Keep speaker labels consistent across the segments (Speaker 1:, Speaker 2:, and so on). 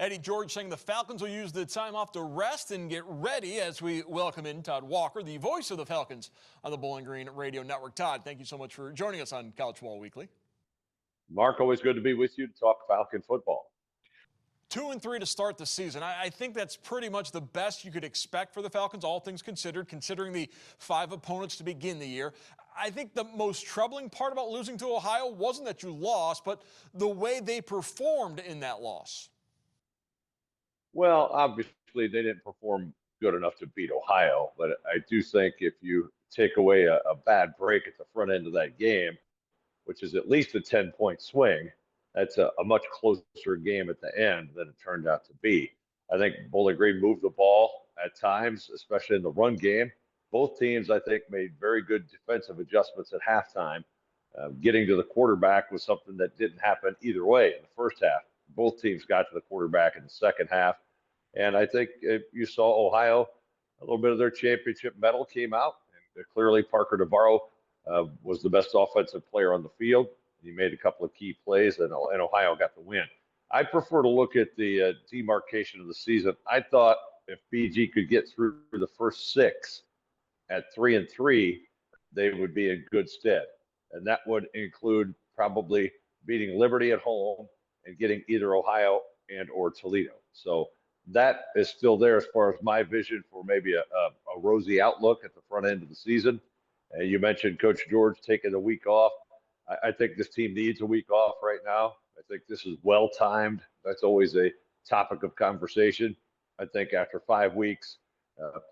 Speaker 1: Eddie George saying the Falcons will use the time off to rest and get ready as we welcome in Todd Walker, the voice of the Falcons on the Bowling Green Radio Network. Todd, thank you so much for joining us on College Football Weekly.
Speaker 2: Mark, always good to be with you to talk Falcon football.
Speaker 1: 2-3 to start the season. I think that's pretty much the best you could expect for the Falcons, all things considered, considering the 5 opponents to begin the year. I think the most troubling part about losing to Ohio wasn't that you lost, but the way they performed in that loss.
Speaker 2: Well, obviously they didn't perform good enough to beat Ohio, but I do think if you take away a bad break at the front end of that game, which is at least a 10-point swing, that's a much closer game at the end than it turned out to be. I think Bowling Green moved the ball at times, especially in the run game. Both teams, I think, made very good defensive adjustments at halftime. Getting to the quarterback was something that didn't happen either way in the first half. Both teams got to the quarterback in the second half. And I think you saw Ohio, a little bit of their championship medal came out. And clearly Parker Navarro was the best offensive player on the field. He made a couple of key plays, and Ohio got the win. I prefer to look at the demarcation of the season. I thought if BG could get through the first 6 at 3-3, they would be in good stead. And that would include probably beating Liberty at home and getting either Ohio and or Toledo. So that is still there as far as my vision for maybe a rosy outlook at the front end of the season. You mentioned Coach George taking a week off. I think this team needs a week off right now. I think this is well-timed. That's always a topic of conversation. I think after 5 weeks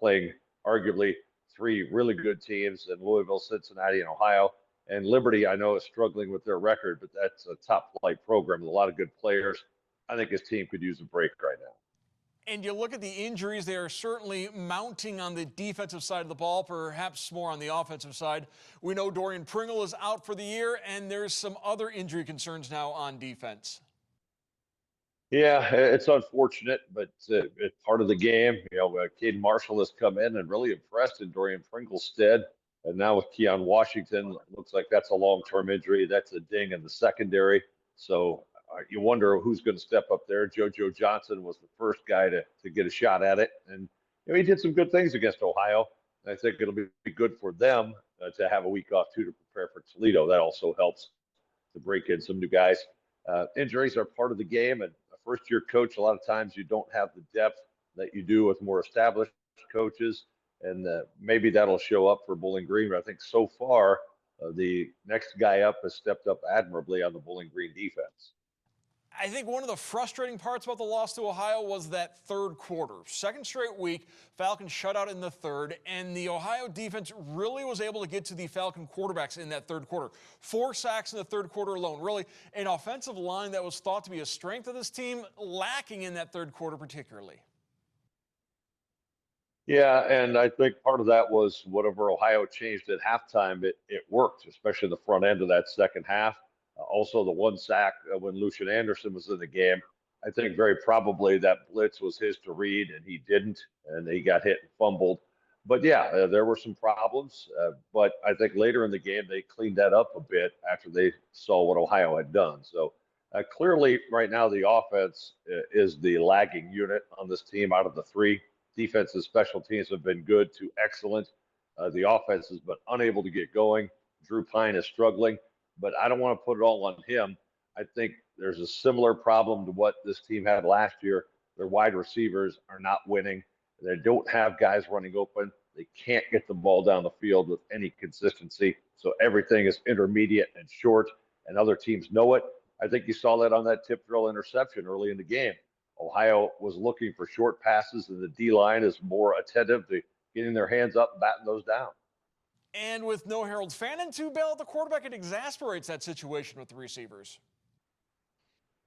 Speaker 2: playing arguably 3 really good teams in Louisville, Cincinnati, and Ohio, and Liberty, I know, is struggling with their record, but that's a top-flight program with a lot of good players. I think his team could use a break right now.
Speaker 1: And you look at the injuries, they are certainly mounting on the defensive side of the ball, perhaps more on the offensive side. We know Dorian Pringle is out for the year, and there's some other injury concerns now on defense.
Speaker 2: Yeah, it's unfortunate, but it's part of the game. You know, Caden Marshall has come in and really impressed in Dorian Pringle's stead. And now with Keon Washington, looks like that's a long-term injury. That's a ding in the secondary. So you wonder who's going to step up there. JoJo Johnson was the first guy to get a shot at it. And you know, he did some good things against Ohio. I think it'll be good for them to have a week off, too, to prepare for Toledo. That also helps to break in some new guys. Injuries are part of the game. And a first-year coach, a lot of times you don't have the depth that you do with more established coaches. And maybe that'll show up for Bowling Green. But I think so far, the next guy up has stepped up admirably on the Bowling Green defense.
Speaker 1: I think one of the frustrating parts about the loss to Ohio was that third quarter. Second straight week, Falcons shut out in the third, and the Ohio defense really was able to get to the Falcon quarterbacks in that third quarter. 4 sacks in the third quarter alone. Really, an offensive line that was thought to be a strength of this team, lacking in that third quarter particularly.
Speaker 2: Yeah, and I think part of that was whatever Ohio changed at halftime, it worked, especially the front end of that second half. Also, the 1 sack when Lucian Anderson was in the game. I think very probably that blitz was his to read, and he didn't, and he got hit and fumbled. But yeah, there were some problems. But I think later in the game, they cleaned that up a bit after they saw what Ohio had done. So clearly, right now, the offense is the lagging unit on this team out of the 3. Defense and special teams have been good to excellent. The offense has been unable to get going. Drew Pine is struggling. But I don't want to put it all on him. I think there's a similar problem to what this team had last year. Their wide receivers are not winning. They don't have guys running open. They can't get the ball down the field with any consistency. So everything is intermediate and short, and other teams know it. I think you saw that on that tip drill interception early in the game. Ohio was looking for short passes, and the D-line is more attentive to getting their hands up and batting those down.
Speaker 1: And with no Harold Fannin to bail out the quarterback, it exasperates that situation with the receivers.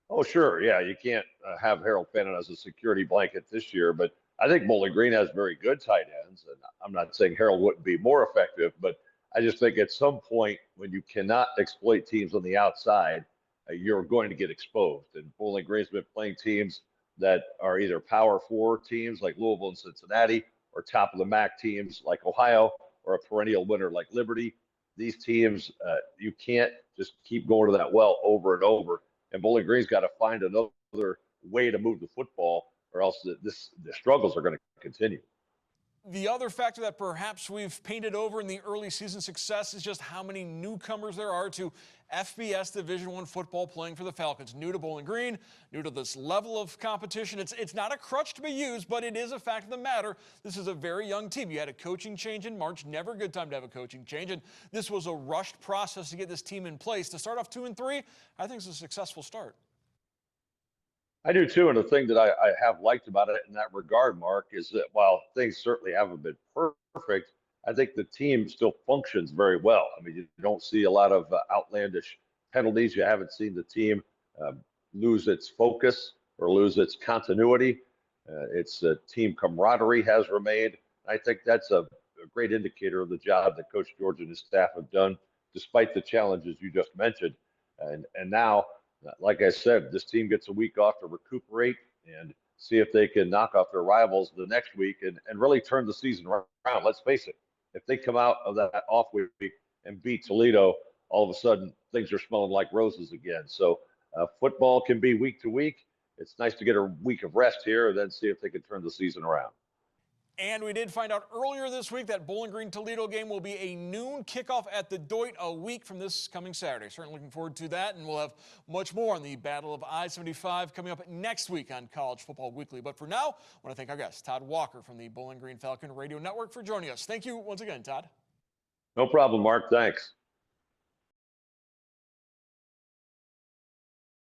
Speaker 2: Oh, sure. Yeah, you can't have Harold Fannin as a security blanket this year, but I think Bowling Green has very good tight ends. And I'm not saying Harold wouldn't be more effective, but I just think at some point when you cannot exploit teams on the outside, you're going to get exposed. And Bowling Green's been playing teams that are either Power 4 teams like Louisville and Cincinnati or top of the MAC teams like Ohio, or a perennial winner like Liberty. These teams, you can't just keep going to that well over and over. And Bowling Green's got to find another way to move the football, or else the struggles are going to continue.
Speaker 1: The other factor that perhaps we've painted over in the early season success is just how many newcomers there are to FBS Division I football playing for the Falcons. New to Bowling Green, new to this level of competition. It's not a crutch to be used, but it is a fact of the matter. This is a very young team. You had a coaching change in March. Never a good time to have a coaching change. And this was a rushed process to get this team in place. To start off 2-3, I think it's a successful start.
Speaker 2: I do too, and the thing that I have liked about it in that regard, Mark, is that while things certainly haven't been perfect, I think the team still functions very well. I mean, you don't see a lot of outlandish penalties. You haven't seen the team uh, lose its focus or lose its continuity. Its team camaraderie has remained. I think that's a great indicator of the job that Coach George and his staff have done, despite the challenges you just mentioned. And now, like I said, this team gets a week off to recuperate and see if they can knock off their rivals the next week and really turn the season around. Let's face it, if they come out of that off week and beat Toledo, all of a sudden things are smelling like roses again. So football can be week to week. It's nice to get a week of rest here and then see if they can turn the season around.
Speaker 1: And we did find out earlier this week that Bowling Green Toledo game will be a noon kickoff at the Doit a week from this coming Saturday. Certainly looking forward to that, and we'll have much more on the Battle of I-75 coming up next week on College Football Weekly. But for now, I want to thank our guest, Todd Walker from the Bowling Green Falcon Radio Network, for joining us. Thank you once again, Todd.
Speaker 2: No problem, Mark. Thanks.